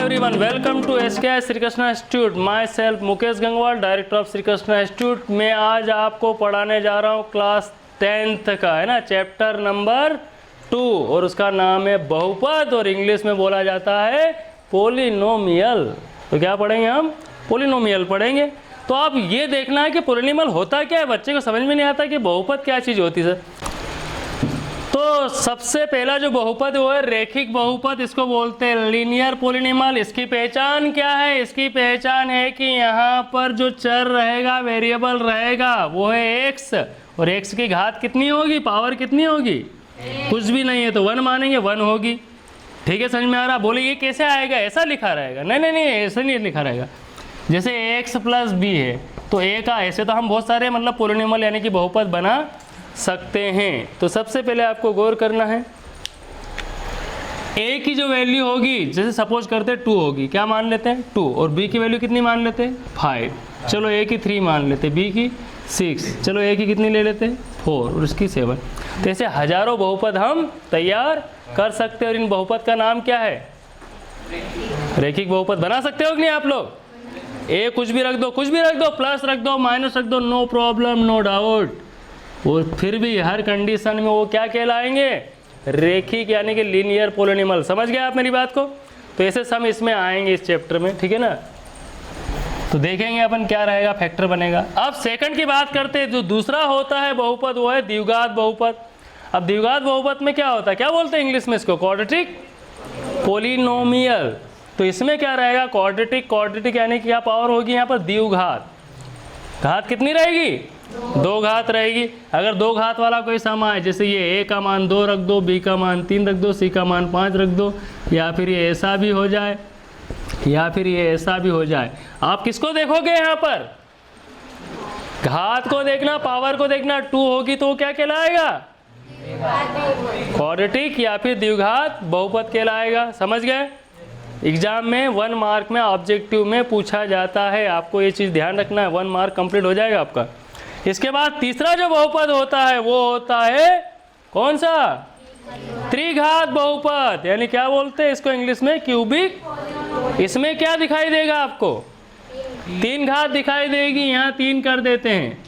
everyone, welcome to SKI Shri Krishna institute. My self Mukesh Gangwal, director of Shri Krishna institute. मैं आज आपको पढ़ाने जा रहा हूँ क्लास 10th का, है ना, चैप्टर नंबर 2, और उसका नाम है बहुपद, और इंग्लिश में बोला जाता है पोलिनोमियल। तो क्या पढ़ेंगे हम? पोलिनोमियल पढ़ेंगे। तो आप ये देखना है कि पोलिनोमियल होता क्या है। बच्चे को समझ में नहीं आता कि बहुपद क्या चीज़ होती है सर। तो सबसे पहला जो बहुपद वो है रेखिक बहुपद, इसको बोलते हैं लीनियर पोलिनोमियल। इसकी पहचान क्या है? इसकी पहचान है कि यहाँ पर जो चर रहेगा, वेरिएबल रहेगा, वो है एक्स, और एक्स की घात कितनी होगी, पावर कितनी होगी? कुछ भी नहीं है तो 1 मानेंगे, 1 होगी। ठीक है, समझ में आ रहा? बोले ये कैसे आएगा? ऐसा लिखा रहेगा? नहीं नहीं नहीं, ऐसा नहीं लिखा रहेगा। जैसे एक्स प्लस बी है तो ए का, ऐसे तो हम बहुत सारे मतलब पोलिनोमियल यानी कि बहुपद बना सकते हैं। तो सबसे पहले आपको गौर करना है, ए की जो वैल्यू होगी, जैसे सपोज करते हैं 2 होगी, क्या मान लेते हैं 2, और बी की वैल्यू कितनी मान लेते हैं 5। चलो ए की 3 मान लेते, बी की 6, चलो ए की कितनी ले लेते हैं 4, और उसकी 7। तो ऐसे हजारों बहुपद हम तैयार कर सकते हैं। और इन बहुपद का नाम क्या है? रेखिक बहुपद। बना सकते हो कि नहीं आप लोग? ए कुछ भी रख दो, कुछ भी रख दो, प्लस रख दो, माइनस रख दो, नो प्रॉब्लम, नो डाउट। और फिर भी हर कंडीशन में वो क्या कहलाएंगे? रेखिक यानी कि लीनियर पोलिनोमियल। समझ गए आप मेरी बात को? तो ऐसे सम इसमें आएंगे इस चैप्टर में, ठीक है ना। तो देखेंगे अपन क्या रहेगा, फैक्टर बनेगा। अब सेकंड की बात करते हैं, जो दूसरा होता है बहुपद वो है द्विघात बहुपद। अब द्विघात बहुपद में क्या होता है, क्या बोलते हैं इंग्लिश में इसको? Quadratic polynomial. तो इसमें क्या रहेगा? क्वाड्रेटिक, क्वाड्रेटिक यानी कि क्या पावर होगी यहाँ पर? द्विघात। घात कितनी रहेगी? 2 घात रहेगी। अगर 2 घात वाला कोई सम आए, जैसे ये ए का मान 2 रख दो, बी का मान 3 रख दो, सी का मान 5 रख दो, या फिर ये ऐसा भी हो जाए, या फिर ये ऐसा भी हो जाए, आप किसको देखोगे यहाँ पर? घात को देखना, पावर को देखना। 2 होगी तो क्या कहलाएगा? क्वाड्रेटिक या फिर द्विघात बहुपद कहलाएगा। समझ गए? एग्जाम में 1 मार्क में ऑब्जेक्टिव में पूछा जाता है, आपको ये चीज़ ध्यान रखना है। 1 मार्क कंप्लीट हो जाएगा आपका। इसके बाद तीसरा जो बहुपद होता है वो होता है कौन सा? त्रिघात बहुपद, यानी क्या बोलते हैं इसको इंग्लिश में? क्यूबिक। इसमें क्या दिखाई देगा आपको? 3 घात दिखाई देगी, यहाँ 3 कर देते हैं,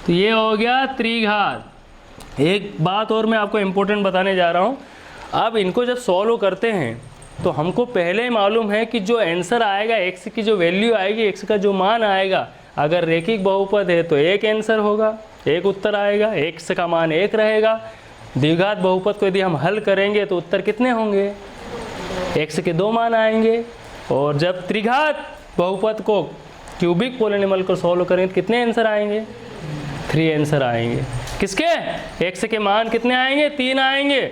तो ये हो गया त्रिघात। एक बात और मैं आपको इम्पोर्टेंट बताने जा रहा हूँ। अब इनको जब सॉल्व करते हैं तो हमको पहले ही मालूम है कि जो आंसर आएगा, एक्स की जो वैल्यू आएगी, एक्स का जो मान आएगा, अगर रेखिक बहुपद है तो एक आंसर होगा, एक उत्तर आएगा, एक्स का मान 1 रहेगा। द्विघात बहुपद को यदि हम हल करेंगे तो उत्तर कितने होंगे? एक्स के 2 मान आएंगे। और जब त्रिघात बहुपद को, क्यूबिक पोलिनोमियल को सॉल्व करेंगे तो कितने आंसर आएंगे? 3 आंसर आएंगे। किसके? एक्स के मान कितने आएंगे? 3 आएंगे।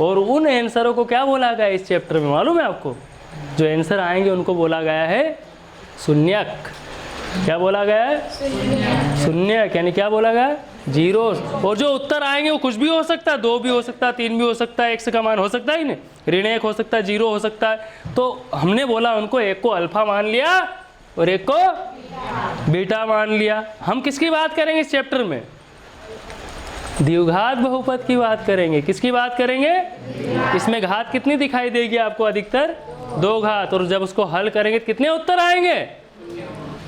और उन आंसरों को क्या बोला गया इस चैप्टर में मालूम है आपको? जो आंसर आएंगे उनको बोला गया है शून्यक। क्या बोला गया है? शून्यक। यानी क्या बोला गया? जीरोस। और जो उत्तर आएंगे वो कुछ भी हो सकता है, 2 भी हो सकता है, 3 भी हो सकता है, एक्स का मान हो सकता है ही नहीं, ऋण 1 हो सकता है, 0 हो सकता है। तो हमने बोला उनको, एक को अल्फा मान लिया और एक को बीटा मान लिया। हम किसकी बात करेंगे इस चैप्टर में? द्विघात बहुपद की बात करेंगे। किसकी बात करेंगे? इसमें घात कितनी दिखाई देगी आपको? अधिकतर 2 घात। और जब उसको हल करेंगे तो कितने उत्तर आएंगे?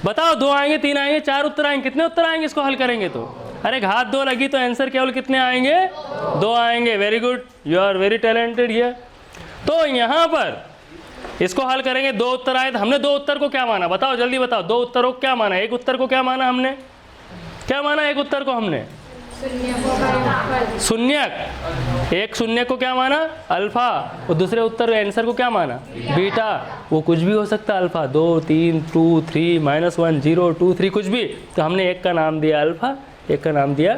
बताओ, 2 आएंगे, 3 आएंगे, 4 उत्तर आएंगे? कितने उत्तर आएंगे इसको हल करेंगे तो? अरे घात 2 लगी तो आंसर केवल कितने आएंगे? 2 आएंगे। Very good, you are very talented here. तो यहाँ पर इसको हल करेंगे, 2 उत्तर आए तो हमने 2 उत्तर को क्या माना? बताओ जल्दी बताओ। 2 उत्तरों को क्या माना? एक उत्तर को क्या माना हमने? क्या माना एक उत्तर को हमने? शून्यक। एक शून्य को क्या माना? अल्फा। और दूसरे उत्तर आंसर को क्या माना? बीटा। वो कुछ भी हो सकता है, अल्फा 2, 3, 2, 3, -1, 0, 2, 3, कुछ भी। तो हमने एक का नाम दिया अल्फा, एक का नाम दिया।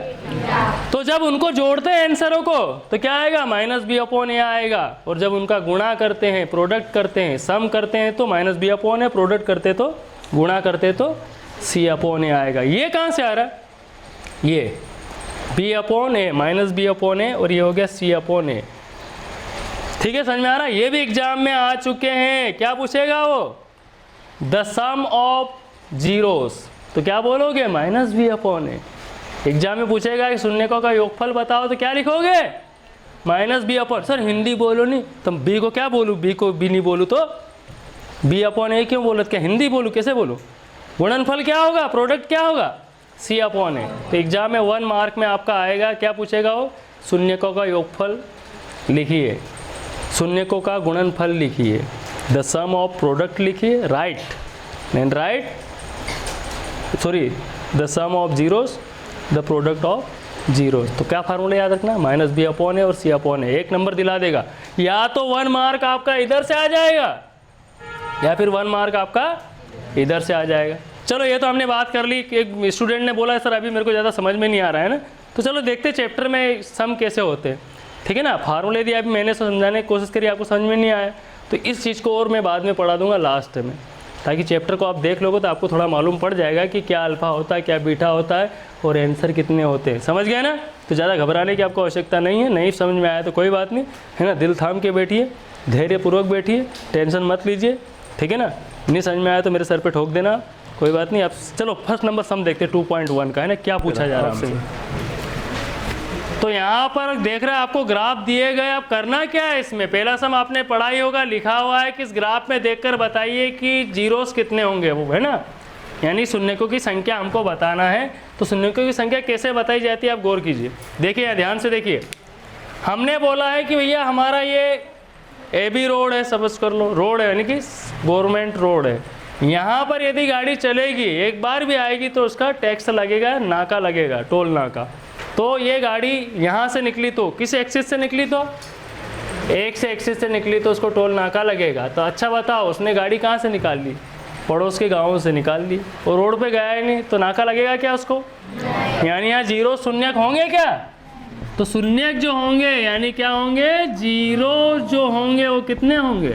तो जब उनको जोड़ते हैं आंसरों को तो क्या आएगा? -b/a आएगा। और जब उनका गुणा करते हैं, प्रोडक्ट करते हैं, सम करते हैं तो -b/a, प्रोडक्ट करते तो, गुणा करते तो c/a आएगा। ये कहाँ से आ रहा है? ये b/a, -b/a, और ये हो गया c/a। ठीक है, समझ में आ रहा है? ये भी एग्जाम में आ चुके हैं। क्या पूछेगा वो? The sum of zeros. तो क्या बोलोगे? -b/a। एग्जाम में पूछेगा कि शून्यकों का योगफल बताओ, तो क्या लिखोगे? -b/। सर हिंदी बोलो नहीं, तो b को क्या बोलूँ? b को b नहीं बोलूँ तो बी अपॉन ए क्यों बोलो, क्या हिंदी बोलूँ, कैसे बोलूँ? गुणनफल क्या होगा, प्रोडक्ट क्या होगा, सी अपॉन ए। तो एग्जाम में 1 मार्क में आपका आएगा, क्या पूछेगा वो, शून्यकों का योगफल लिखिए, शून्यकों का गुणनफल लिखिए, द सम ऑफ प्रोडक्ट लिखिए, right and right, sorry the sum of zeros, the product of zeros. तो क्या फार्मूला याद रखना, माइनस बी अपॉन ए और सी अपॉन ए। 1 नंबर दिला देगा, या तो 1 मार्क आपका इधर से आ जाएगा या फिर 1 मार्क आपका इधर से आ जाएगा। चलो ये तो हमने बात कर ली कि एक स्टूडेंट ने बोला सर अभी मेरे को ज़्यादा समझ में नहीं आ रहा है ना, तो चलो देखते चैप्टर में सम कैसे होते हैं, ठीक है ना। फार्मूले दिया अभी मैंने समझाने की कोशिश करी, आपको समझ में नहीं आया तो इस चीज़ को और मैं बाद में पढ़ा दूंगा लास्ट में, ताकि चैप्टर को आप देख लोगे तो आपको थोड़ा मालूम पड़ जाएगा कि क्या अल्फा होता है, क्या बीटा होता है और आंसर कितने होते हैं। समझ गए ना। तो ज़्यादा घबराने की आपको आवश्यकता नहीं है, नहीं समझ में आया तो कोई बात नहीं है ना, दिल थाम के बैठिए, धैर्यपूर्वक बैठिए, टेंशन मत लीजिए, ठीक है ना। नहीं समझ में आया तो मेरे सर पे ठोक देना, कोई बात नहीं। आप चलो फर्स्ट नंबर सम देखते हैं 2.1 का, है ना, क्या पूछा जा रहा है आपसे। तो यहाँ पर देख रहे हैं आपको ग्राफ दिए गए, अब करना क्या है इसमें, पहला सम आपने पढ़ा ही होगा, लिखा हुआ है कि इस ग्राफ में देखकर बताइए कि जीरोस कितने होंगे, वो है ना, यानी शून्यकों की संख्या हमको बताना है। तो शून्यकों की संख्या कैसे बताई जाती है आप गौर कीजिए, देखिए ध्यान से देखिए। हमने बोला है कि भैया हमारा ये AB रोड है, समझ कर लो रोड है, यानी कि गवर्नमेंट रोड है। यहाँ पर यदि गाड़ी चलेगी, एक बार भी आएगी तो उसका टैक्स लगेगा, नाका लगेगा, टोल नाका। तो ये गाड़ी यहाँ से निकली तो किस एक्सिस से निकली, तो X एक्सिस से निकली तो उसको टोल नाका लगेगा। तो अच्छा बताओ, उसने गाड़ी कहाँ से निकाल ली, पड़ोस के गाँव से निकाल ली और रोड पे गया ही नहीं, तो नाका लगेगा क्या उसको, यानी यहाँ जीरो शून्यक होंगे क्या, तो शून्यक जो होंगे यानी क्या होंगे, जीरो जो होंगे वो कितने होंगे,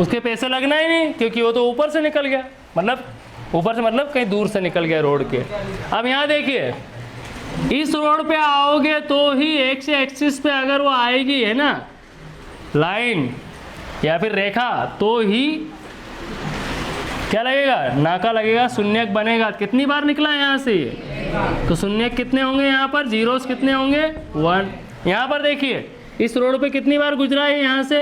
उसके पैसे लगना ही नहीं, क्योंकि वो तो ऊपर से निकल गया, मतलब ऊपर से मतलब कहीं दूर से निकल गया रोड के। अब यहाँ देखिए, इस रोड पे आओगे तो ही X एक्सिस पे अगर वो आएगी, है ना, लाइन या फिर रेखा, तो ही क्या लगेगा, नाका लगेगा, शून्यक बनेगा। कितनी बार निकला है यहाँ से ये, तो शून्यक कितने होंगे यहाँ पर, जीरोस कितने होंगे 1। यहाँ पर देखिए इस रोड पे कितनी बार गुजरा है यहाँ से,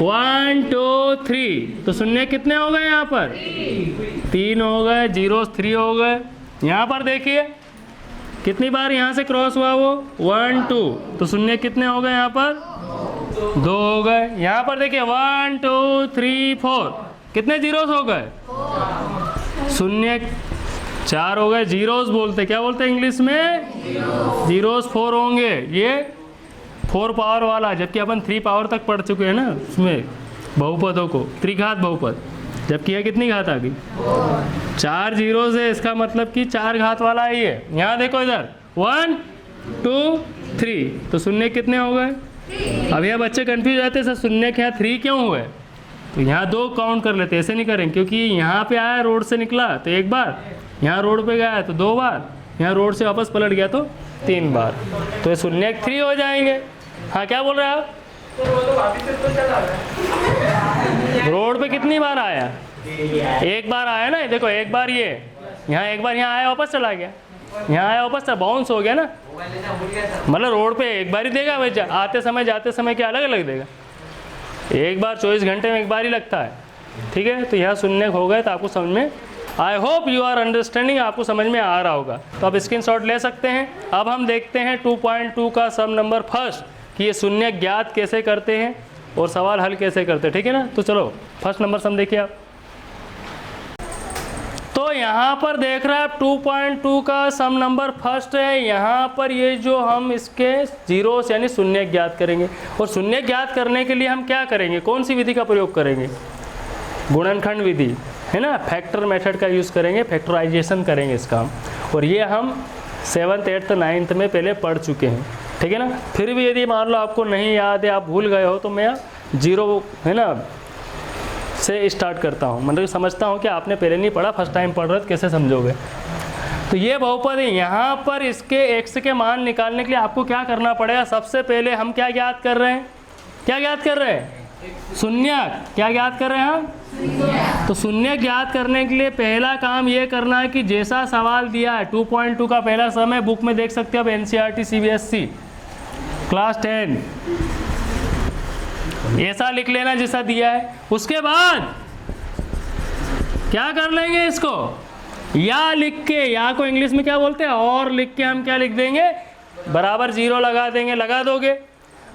1 2 3, तो शून्यक कितने हो गए यहाँ पर, 3 हो गए, जीरोस 3 हो गए। यहाँ पर देखिए कितनी बार यहाँ से क्रॉस हुआ वो, 1 2, तो शून्य कितने हो गए यहाँ पर, 2 हो गए। यहाँ पर देखिए 1 2 3 4, कितने जीरोस हो गए, शून्य 4 हो गए। जीरोस बोलते क्या बोलते हैं इंग्लिश में, जीरोस 4 होंगे, ये 4 पावर वाला, जबकि अपन 3 पावर तक पढ़ चुके हैं ना उसमें बहुपदों को, त्रिघात बहुपद, जबकि यह कितनी घात आ गई, 4 जीरो से, इसका मतलब कि 4 घात वाला है ये। यहाँ देखो इधर 1 2 3, तो शून्य कितने हो गए। अब यह बच्चे कंफ्यूज रहते हैं, सर शून्य क्या 3 क्यों हुए, तो यहाँ 2 काउंट कर लेते, ऐसे नहीं करेंगे, क्योंकि यहाँ पे आया रोड से निकला तो 1 बार, यहाँ रोड पे गया तो 2 बार, यहाँ रोड से वापस पलट गया तो 3 बार, तो ये शून्य 3 हो जाएंगे। हाँ क्या बोल रहे हैं आप, रोड पे कितनी बार आया, 1 बार आया ना, देखो 1 बार ये यहाँ, 1 बार यहाँ आया वापस चला गया, यहाँ आया वापस बाउंस हो गया ना, मतलब रोड पे 1 बार ही देगा भाई, आते समय जाते समय क्या अलग अलग देगा, 1 बार 24 घंटे में 1 बार ही लगता है, ठीक है। तो यहाँ शून्य हो गए, तो आपको समझ में, I hope you are understanding, आपको समझ में आ रहा होगा, तो आप स्क्रीनशॉट ले सकते हैं। अब हम देखते हैं 2.2 का सम नंबर फर्स्ट, कि ये शून्य ज्ञात कैसे करते हैं और सवाल हल कैसे करते हैं, ठीक है ना। तो चलो फर्स्ट नंबर सम देखिए आप। तो यहाँ पर देख रहे हैं आप 2.2 का सम नंबर फर्स्ट है। यहाँ पर ये जो हम इसके जीरोस यानी शून्य ज्ञात करेंगे, और शून्य ज्ञात करने के लिए हम क्या करेंगे, कौन सी विधि का प्रयोग करेंगे, गुणनखंड विधि, है ना, फैक्टर मेथड का यूज़ करेंगे, फैक्टराइजेशन करेंगे इसका हम, और ये हम 7th 8th 9th में पहले पढ़ चुके हैं, ठीक है ना। फिर भी यदि मान लो आपको नहीं याद है, आप भूल गए हो, तो मैं 0 है ना से स्टार्ट करता हूँ, मतलब समझता हूँ कि आपने पहले नहीं पढ़ा, फर्स्ट टाइम पढ़ रहे तो कैसे समझोगे। तो ये बहुपद है, यहाँ पर इसके x के मान निकालने के लिए आपको क्या करना पड़ेगा, सबसे पहले हम क्या ज्ञात कर रहे हैं, क्या ज्ञात कर रहे हैं, शून्यक, क्या ज्ञात कर रहे हैं हम, तो शून्य ज्ञात करने के लिए पहला काम ये करना है कि जैसा सवाल दिया है 2.2 का पहला सम है, बुक में देख सकते हो आप, NCERT CBSE क्लास 10 ऐसा लिख लेना जैसा दिया है। उसके बाद क्या कर लेंगे, इसको या लिख के, या को इंग्लिश में क्या बोलते हैं, और लिख के हम क्या लिख देंगे, बराबर 0 लगा देंगे, लगा दोगे।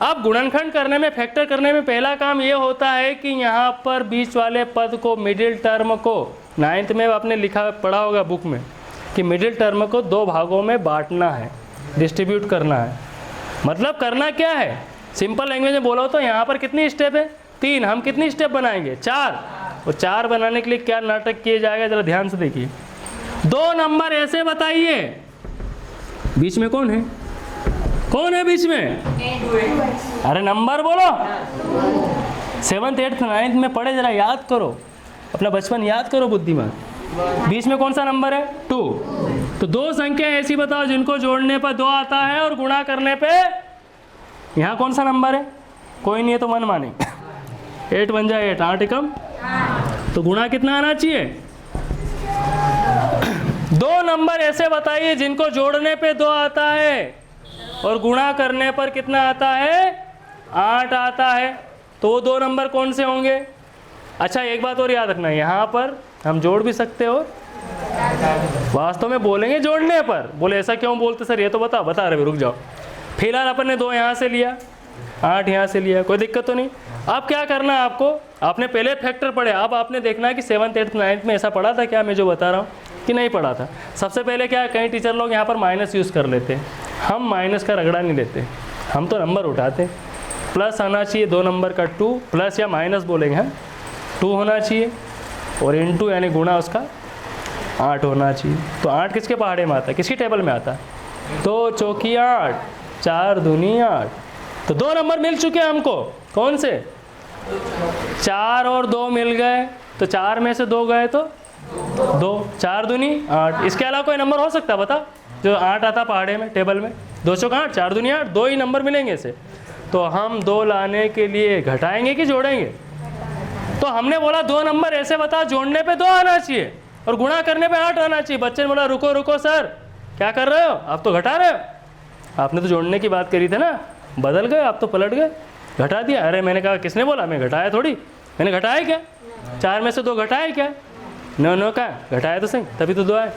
अब गुणनखंड करने में, फैक्टर करने में पहला काम ये होता है कि यहाँ पर बीच वाले पद को, मिडिल टर्म को, 9th में आपने लिखा पढ़ा होगा बुक में कि मिडिल टर्म को 2 भागों में बांटना है, डिस्ट्रीब्यूट करना है। मतलब करना क्या है, सिंपल लैंग्वेज में बोलो तो यहाँ पर कितनी स्टेप है, 3, हम कितनी स्टेप बनाएंगे, 4। और 4 बनाने के लिए क्या नाटक किया जाएगा, जरा ध्यान से देखिए। 2 नंबर ऐसे बताइए, बीच में कौन है, कौन है बीच में, अरे नंबर बोलो। 7th 8th 9th में पढ़े, जरा याद करो, अपना बचपन याद करो बुद्धिमान। बीच में कौन सा नंबर है, 2। तो 2 संख्या ऐसी बताओ जिनको जोड़ने पर 2 आता है और गुणा करने पे यहाँ कौन सा नंबर है, कोई नहीं है तो मन माने। 8 बन जाए 8, 8 एकम, तो गुणा कितना आना चाहिए, 2 नंबर ऐसे बताइए जिनको जोड़ने पे 2 आता है और गुणा करने पर कितना आता है, 8 आता है। तो वो 2 नंबर कौन से होंगे। अच्छा एक बात और याद रखना, यहाँ पर हम जोड़ भी सकते हो, वास्तव में बोलेंगे जोड़ने पर। बोले ऐसा क्यों बोलते सर, ये तो बता रहे, रुक जाओ। फिलहाल अपन ने 2 यहाँ से लिया, 8 यहाँ से लिया, कोई दिक्कत तो नहीं। अब क्या करना है आपको, आपने पहले फैक्टर पढ़े, अब आपने देखना है कि 7th 8th 9th में ऐसा पढ़ा था क्या, मैं जो बता रहा हूँ कि नहीं पढ़ा था। सबसे पहले क्या है, कई टीचर लोग यहाँ पर माइनस यूज़ कर लेते हैं, हम माइनस का रगड़ा नहीं लेते, हम तो नंबर उठाते। प्लस आना चाहिए 2 नंबर का 2, प्लस या माइनस बोलेंगे हम, 2 होना चाहिए, और इनटू यानी गुणा उसका 8 होना चाहिए। तो 8 किसके पहाड़े में आता है, किसकी टेबल में आता है, 2 चौकी 8, 4 दूनी 8। तो 2 नंबर मिल चुके हैं हमको, कौन से, 4 और 2 मिल गए, तो 4 में से 2 गए तो 2, 4 दूनी 8। इसके अलावा कोई नंबर हो सकता है बता, जो 8 आता पहाड़े में टेबल में, 2 चौक 8, 4 दूनी 8, 2 ही नंबर मिलेंगे इसे। तो हम 2 लाने के लिए घटाएंगे कि जोड़ेंगे, तो हमने बोला 2 नंबर ऐसे बता जोड़ने पे 2 आना चाहिए और गुणा करने पे 8 आना चाहिए। बच्चे ने बोला रुको रुको सर, क्या कर रहे हो, आप तो घटा रहे हो, आपने तो जोड़ने की बात करी थी ना, बदल गए आप तो, पलट गए, घटा दिया। अरे मैंने कहा किसने बोला, मैं घटाया थोड़ी, मैंने घटाया क्या, 4 में से 2 घटाए क्या, नो का घटाया तो सही, तभी तो 2 आए।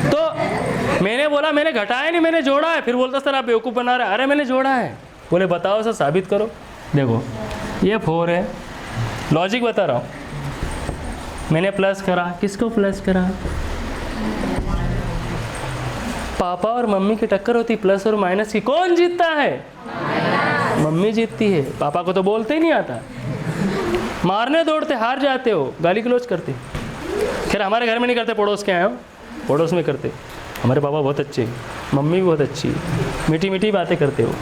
तो मैंने बोला मैंने घटाया नहीं, मैंने जोड़ा है। फिर बोलता सर आप बेवकूफ़ बना रहे हैं, अरे मैंने जोड़ा है। बोले बताओ सर साबित करो। देखो ये 4 है, लॉजिक बता रहा हूँ, मैंने प्लस करा, किसको प्लस करा, पापा और मम्मी की टक्कर होती प्लस और माइनस की, कौन जीतता है, मम्मी जीतती है। पापा को तो बोलते ही नहीं आता, मारने दौड़ते, हार जाते हो, गाली गलौज करते। खैर हमारे घर में नहीं करते, पड़ोस के आए हो, पड़ोस में करते। हमारे पापा बहुत अच्छे, मम्मी भी बहुत अच्छी, मीठी मीठी बातें करते हो।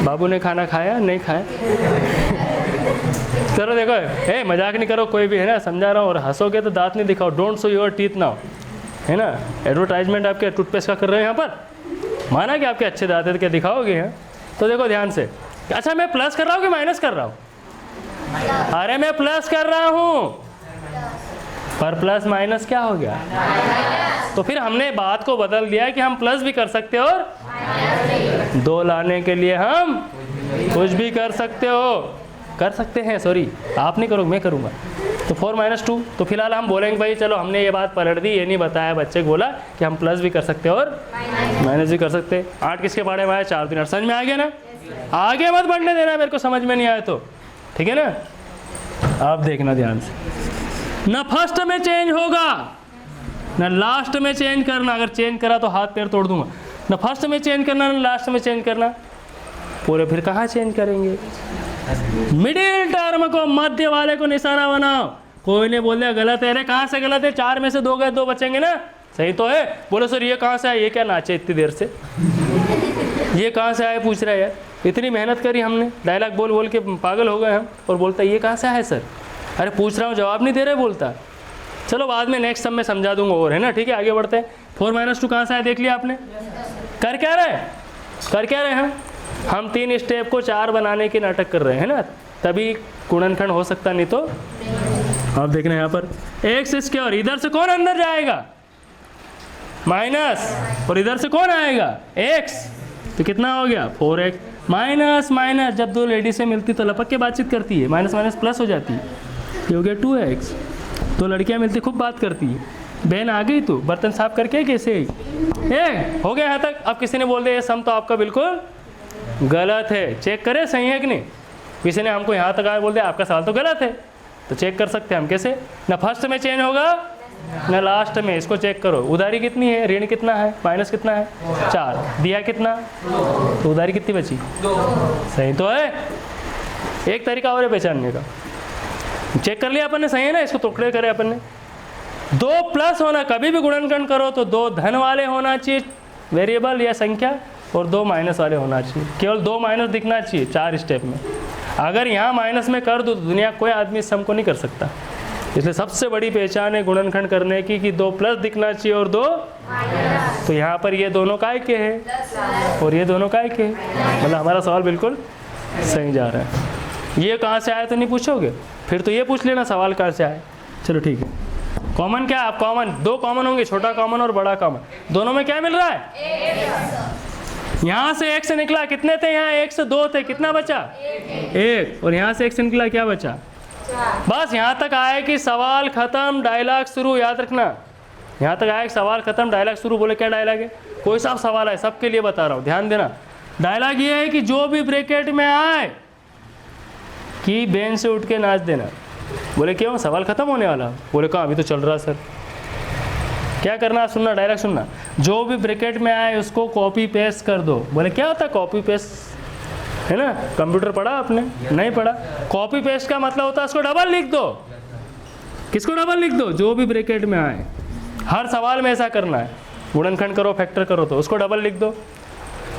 बाबू ने खाना खाया नहीं खाया, चलो देखो, ए मजाक नहीं करो कोई भी, है ना, समझा रहा हूँ। और हंसोगे तो दांत नहीं दिखाओ, don't show your teeth now, है ना। एडवर्टाइजमेंट आपके टूथपेस्ट का कर रहे हैं यहाँ पर, माना कि आपके अच्छे दांत है तो क्या दिखाओगे हैं। तो देखो ध्यान से, अच्छा मैं प्लस कर रहा हूँ कि माइनस कर रहा हूँ, अरे मैं प्लस कर रहा हूँ, पर प्लस माइनस क्या हो गया, तो फिर हमने बात को बदल दिया कि हम प्लस भी कर सकते हो और 2 लाने के लिए हम कुछ भी कर सकते हो, कर सकते हैं, सॉरी आप नहीं करोगे मैं करूँगा। तो 4 - 2, तो फिलहाल हम बोलेंगे भाई चलो हमने ये बात पलट दी, ये नहीं बताया बच्चे को, बोला कि हम प्लस भी कर सकते हैं और माइनस भी कर सकते हैं। 8 किसके बारे में आया, 4 3 8, समझ में आ गया ना। आगे मत बढ़ने देना मेरे को समझ में नहीं आया तो, ठीक है ना। आप देखना ध्यान से, ना फर्स्ट में चेंज होगा ना लास्ट में चेंज करना, अगर चेंज करा तो हाथ पैर तोड़ दूंगा। ना फर्स्ट में चेंज करना ना लास्ट में चेंज करना, पूरे फिर कहाँ चेंज करेंगे। मिडिल टर्म को, मध्य वाले को निशाना बनाओ। कोई ने बोल दिया गलत है, अरे कहाँ से गलत है, 4 में से 2 गए, 2 बचेंगे ना, सही तो है। बोले सर ये कहाँ से आया, ये क्या नाचे इतनी देर से, ये कहाँ से आया पूछ रहा है यार, इतनी मेहनत करी हमने, डायलॉग बोल बोल के पागल हो गए हम, और बोलता ये कहाँ से आया सर, अरे पूछ रहा हूँ जवाब नहीं दे रहे बोलता। चलो बाद में नेक्स्ट सब में समझा दूंगा और, है ना, ठीक है आगे बढ़ते हैं। 4 - 2 कहाँ से आया देख लिया आपने, कर क्या रहे हम 3 स्टेप को 4 बनाने के नाटक कर रहे हैं ना, तभी गुणनखंड हो सकता, नहीं तो आप देख रहे हैं यहाँ पर x², इधर से कौन अंदर जाएगा माइनस, और इधर से कौन आएगा x, तो कितना हो गया 4x। माइनस माइनस जब दो लेडी से मिलती तो लपक के बातचीत करती है, माइनस माइनस प्लस हो जाती है, ये हो गया 2x। दो लड़कियां मिलती खूब बात करती है, बहन आ गई तो बर्तन साफ करके कैसे आई, हो गया यहाँ तक। अब किसी ने बोल दिया ये सम तो आपका बिल्कुल गलत है, चेक करें सही है कि नहीं। किसी ने हमको यहाँ तक आया बोल दिया आपका सवाल तो गलत है, तो चेक कर सकते हैं हम कैसे, ना फर्स्ट में चेंज होगा ना लास्ट में। इसको चेक करो, उधारी कितनी है, ऋण कितना है, माइनस कितना है 4, दिया कितना, तो उधारी कितनी बची, सही तो है। एक तरीका और है पहचानने का, चेक कर लिया अपन ने, सही है ना, इसको टुकड़े करे अपन ने। 2 प्लस होना, कभी भी गुणनखंड करो तो 2 धन वाले होना चाहिए वेरिएबल या संख्या, और 2 माइनस वाले होना चाहिए, केवल 2 माइनस दिखना चाहिए 4 स्टेप में। अगर यहाँ माइनस में कर दो तो दुनिया कोई आदमी इस सम को नहीं कर सकता। इसलिए सबसे बड़ी पहचान है गुणनखंड करने की कि 2 प्लस दिखना चाहिए और 2 माइनस। तो यहाँ पर ये दोनों काय के हैं और ये दोनों काय के हैं, मतलब हमारा सवाल बिल्कुल सही जा रहा है। ये कहाँ से आया तो नहीं पूछोगे, फिर तो ये पूछ लेना सवाल कहाँ से आया। चलो ठीक है, कॉमन क्या है, आप कॉमन 2 कॉमन होंगे, छोटा कॉमन और बड़ा कॉमन, दोनों में क्या मिल रहा है, यहाँ से 1 से निकला, कितने थे यहाँ, 1 से 2 थे, कितना बचा 1, और यहाँ से 1 से निकला क्या बचा, बस यहाँ तक आया कि सवाल खत्म डायलॉग शुरू, याद रखना। यहाँ तक आया कि सवाल खत्म डायलॉग शुरू, बोले क्या डायलॉग है, कोई सा सवाल है, सबके लिए बता रहा हूँ, ध्यान देना। डायलॉग ये है कि जो भी ब्रैकेट में आए कि बेंच से उठ के नाच देना। बोले क्यों, सवाल खत्म होने वाला, बोले कहाँ अभी तो चल रहा सर। क्या करना, सुनना, डायरेक्ट सुनना, जो भी ब्रैकेट में आए उसको कॉपी पेस्ट कर दो। बोले क्या होता है कॉपी पेस्ट, है ना, कंप्यूटर पढ़ा आपने, नहीं पढ़ा। कॉपी पेस्ट का मतलब होता है उसको डबल लिख दो। किसको डबल लिख दो, जो भी ब्रैकेट में आए, हर सवाल में ऐसा करना है, गुणनखंड करो फैक्टर करो तो उसको डबल लिख दो,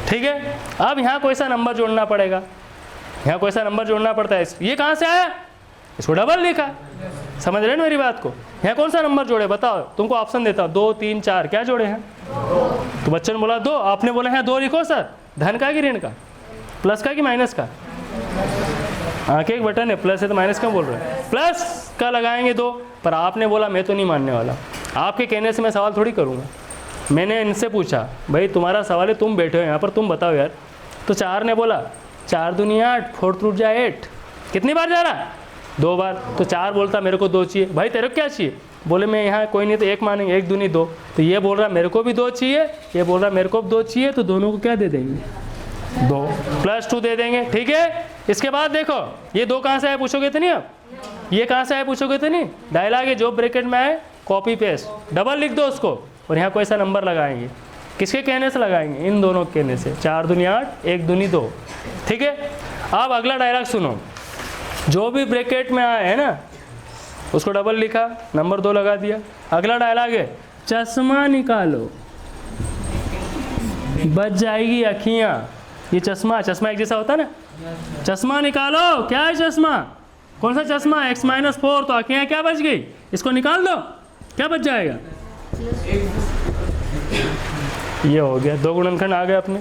ठीक है। अब यहाँ कोई सा नंबर जोड़ना पड़ेगा, यहाँ कोई सा नंबर जोड़ना पड़ता है, ये कहाँ से आया, इसको डबल लिखा, समझ रहे ना मेरी बात को। यहाँ कौन सा नंबर जोड़े बताओ, तुमको ऑप्शन देता हूँ 2 3 4, क्या जोड़े हैं, तो बच्चों ने बोला 2, आपने बोला है 2 लिखो सर, धन का कि ऋण का, प्लस का कि माइनस का, आगे एक बटन है प्लस है तो माइनस क्यों बोल रहे हैं, प्लस का लगाएंगे 2, पर आपने बोला मैं तो नहीं मानने वाला, आपके कहने से मैं सवाल थोड़ी करूँगा। मैंने इनसे पूछा भाई तुम्हारा सवाल है, तुम बैठे हो यहाँ पर, तुम बताओ यार, तो 4 ने बोला 4 दूनिया 8, 4 टूट जाए 8, कितनी बार जा रहा, 2 बार, तो 4 बोलता मेरे को 2 चाहिए, भाई तेरे को क्या चाहिए, बोले मैं यहाँ कोई नहीं तो 1 मानेंगे, 1 दूनी 2, तो ये बोल रहा मेरे को भी 2 चाहिए, ये बोल रहा मेरे को भी 2 चाहिए, तो दोनों को क्या दे देंगे, 2 +2 दे देंगे, ठीक है। इसके बाद देखो ये 2 कहाँ से आए पूछोगे तो नहीं, आप ये कहाँ से आए पूछोगे तो नहीं, डायलॉग है जो ब्रैकेट में आए कॉपी पेस्ट डबल लिख दो उसको, और यहाँ कोई सा नंबर लगाएंगे, किसके कहने से लगाएंगे, इन दोनों के कहने से, 4 दूनी 8, 1 दूनी 2, ठीक है। अब अगला डायलॉग सुनो, जो भी ब्रैकेट में आए है ना उसको डबल लिखा, नंबर 2 लगा दिया। अगला डायलॉग है चश्मा निकालो बच जाएगी अखियाँ, ये चश्मा, चश्मा एक जैसा होता है ना, चश्मा निकालो, क्या है चश्मा, कौन सा चश्मा, x - 4, तो अखियाँ क्या बच गई, इसको निकाल दो, क्या बच जाएगा, ये हो गया, 2 गुणनखंड आ गए अपने।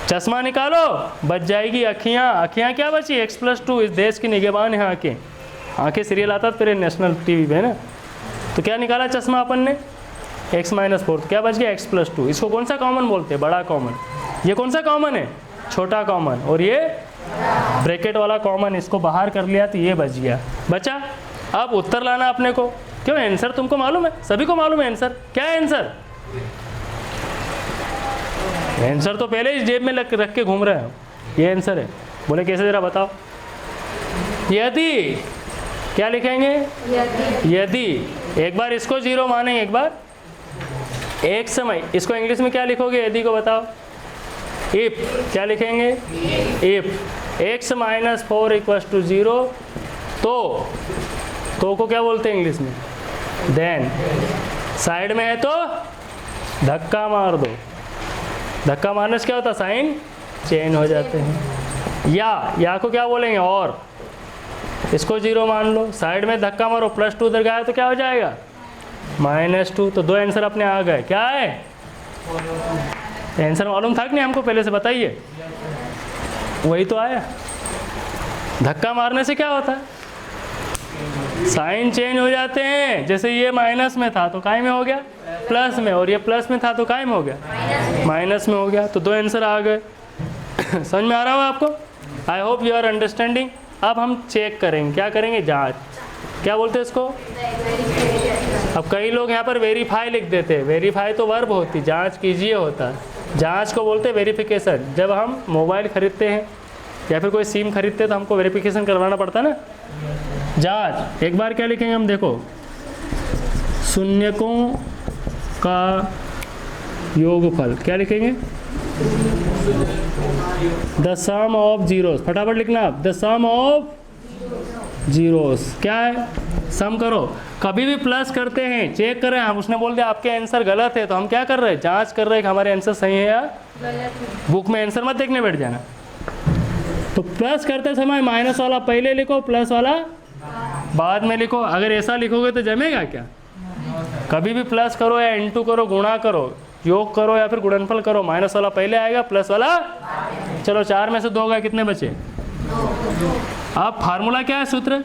चश्मा निकालो बच जाएगी अखियाँ, अखियाँ क्या बची, x+2, इस देश की निगहबान है आँखें, आँखें सीरियल आता था तेरे नेशनल टीवी पे है ना, तो क्या निकाला चश्मा अपन ने, x - 4, तो क्या बच गया x+2, इसको कौन सा कॉमन बोलते हैं, बड़ा कॉमन, ये कौन सा कॉमन है, छोटा कॉमन, और ये ब्रैकेट वाला कॉमन, इसको बाहर कर लिया तो ये बच गया, बचा। अब उत्तर लाना अपने को, क्यों आंसर तुमको मालूम है, सभी को मालूम है आंसर, क्या है आंसर, आंसर तो पहले ही जेब में रख के घूम रहे हो, ये आंसर है। बोले कैसे जरा बताओ, यदि क्या लिखेंगे, यदि एक बार इसको 0 मानेंगे, एक बार एक समय, इसको इंग्लिश में क्या लिखोगे यदि को बताओ, इफ, क्या लिखेंगे, इफ x - 4 = 0, तो को क्या बोलते हैं इंग्लिश में, देन, साइड में है तो धक्का मार दो, धक्का मारने से क्या होता है, साइन चेंज हो जाते हैं। या को क्या बोलेंगे, और इसको 0 मान लो, साइड में धक्का मारो, +2 उधर गया तो क्या हो जाएगा, -2, तो 2 आंसर अपने आ गए, क्या है आंसर मालूम था कि नहीं हमको पहले से, बताइए, वही तो आया। धक्का मारने से क्या होता है, साइन चेंज हो जाते हैं, जैसे ये माइनस में था तो काय में हो गया प्लस में, और ये प्लस में था तो काय में हो गया माइनस में हो गया, तो 2 आंसर आ गए। समझ में आ रहा होगा आपको? I hope you are understanding. अब हम चेक करेंगे, क्या करेंगे? जांच। क्या बोलते हैं इसको? अब कई लोग यहाँ पर वेरीफाई लिख देते हैं। वेरीफाई तो वर्ब होती, जांच कीजिए होता है। जांच को बोलते हैं वेरिफिकेशन। जब हम मोबाइल खरीदते हैं या फिर कोई सिम खरीदते हैं तो हमको वेरिफिकेशन करवाना पड़ता है ना। जांच। एक बार क्या लिखेंगे हम, देखो, शून्यकों का योगफल। क्या लिखेंगे? The sum of zeros. फटाफट लिखना आप, द सम ऑफ जीरोस। क्या है? सम करो। कभी भी प्लस करते हैं, चेक कर रहे हैं हम, उसने बोल दिया आपके आंसर गलत है, तो हम क्या कर रहे हैं? जांच कर रहे हैं कि हमारे आंसर सही है या गलत। बुक में आंसर मत देखने बैठ जाना। तो प्लस करते समय माइनस वाला पहले लिखो, प्लस वाला बाद में लिखो। अगर ऐसा लिखोगे तो जमेगा क्या? कभी भी प्लस करो या इंटू करो, गुणा करो, योग करो या फिर गुणनफल करो, माइनस वाला पहले आएगा, प्लस वाला। चलो 4 में से 2 गए, कितने बचे? अब फार्मूला क्या है? सूत्र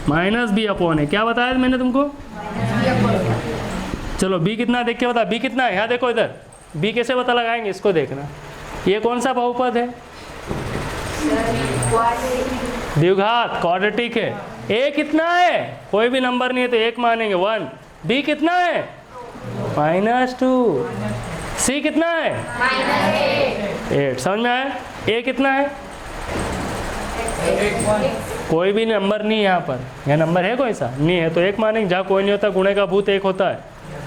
माइनस बी अपॉन है। क्या बताया मैंने तुमको? चलो बी कितना देख के बता। बी कितना है? यहाँ देखो, इधर बी कैसे पता लगाएंगे इसको देखना। ये कौन सा बहुपद है? द्विघात, क्वाड्रेटिक है। ए कितना है? कोई भी नंबर नहीं है तो 1 मानेंगे, 1। बी कितना है? -2। सी कितना है? -8। समझ में आया? ए कितना है? कोई भी नंबर नहीं है यहाँ पर। यह नंबर है कोई सा? नहीं है तो 1 मानेंगे। जहाँ कोई नहीं होता, गुणे का भूत 1 होता है,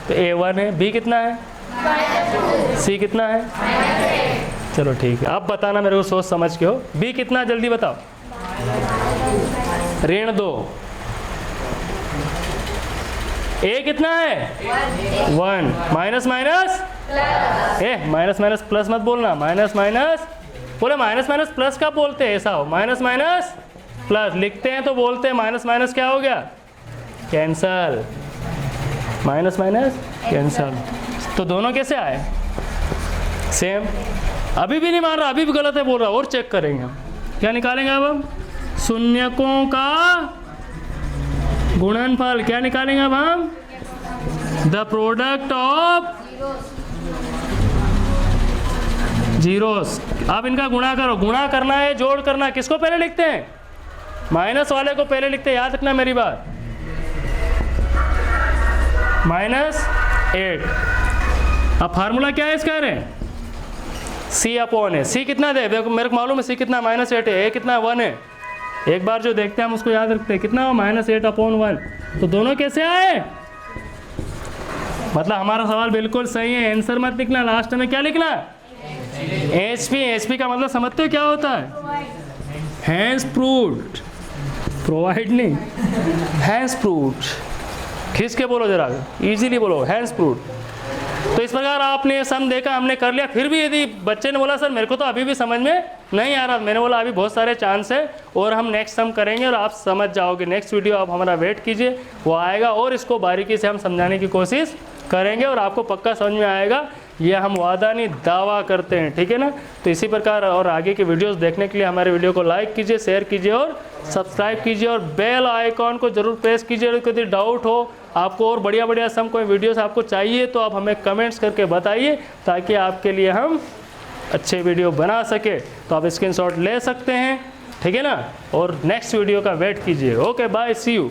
तो A1 है। बी कितना है? सी कितना है? चलो ठीक है, अब बताना मेरे को सोच समझ के हो। बी कितना, जल्दी बताओ। -2। ए कितना है? 1। Minus minus minus minus plus मत बोलना। माइनस माइनस बोले, माइनस माइनस प्लस का बोलते हैं, ऐसा हो। माइनस माइनस प्लस लिखते हैं तो बोलते हैं माइनस माइनस क्या हो गया? कैंसल। Minus minus cancel. तो दोनों कैसे आए? सेम। अभी भी नहीं मान रहा, अभी भी गलत है बोल रहा, और चेक करेंगे हम। क्या निकालेंगे अब हम? शून्यकों का गुणनफल। क्या निकालेंगे अब हम? The product of zeros. अब इनका गुणा करो। गुणा करना है, जोड़ करना है। किसको पहले लिखते हैं? माइनस वाले को पहले लिखते हैं, याद रखना मेरी बात। -8। अब फार्मूला क्या है इसका? सी अपॉन है। सी कितना दे? देखो मेरे को मालूम है सी कितना, -8 है। ए कितना? 1 है। एक बार जो देखते हैं हम उसको याद रखते हैं। कितना? -8 अपॉन 1। तो दोनों कैसे आए? मतलब हमारा सवाल बिल्कुल सही है। आंसर मत लिखना, लास्ट में क्या लिखना? HP का मतलब समझते हो क्या होता है? Hence proved. प्रोवाइड नहीं, हैंस प्रूव्ड। खींच के बोलो जरा, इजीली बोलो, हैंस प्रूव्ड। तो इस प्रकार आपने सम देखा, हमने कर लिया। फिर भी यदि बच्चे ने बोला सर मेरे को तो अभी भी समझ में नहीं आ रहा, मैंने बोला अभी बहुत सारे चांस है और हम नेक्स्ट सम करेंगे और आप समझ जाओगे। नेक्स्ट वीडियो आप हमारा वेट कीजिए, वो आएगा और इसको बारीकी से हम समझाने की कोशिश करेंगे और आपको पक्का समझ में आएगा। ये हम वादा नहीं, दावा करते हैं, ठीक है ना। तो इसी प्रकार और आगे के वीडियोस देखने के लिए हमारे वीडियो को लाइक कीजिए, शेयर कीजिए और सब्सक्राइब कीजिए और बेल आइकॉन को जरूर प्रेस कीजिए। और यदि डाउट हो आपको और बढ़िया बढ़िया सम कोई वीडियोस आपको चाहिए तो आप हमें कमेंट्स करके बताइए, ताकि आपके लिए हम अच्छे वीडियो बना सके। तो आप स्क्रीनशॉट ले सकते हैं, ठीक है ना। और नेक्स्ट वीडियो का वेट कीजिए। Okay, bye, see you.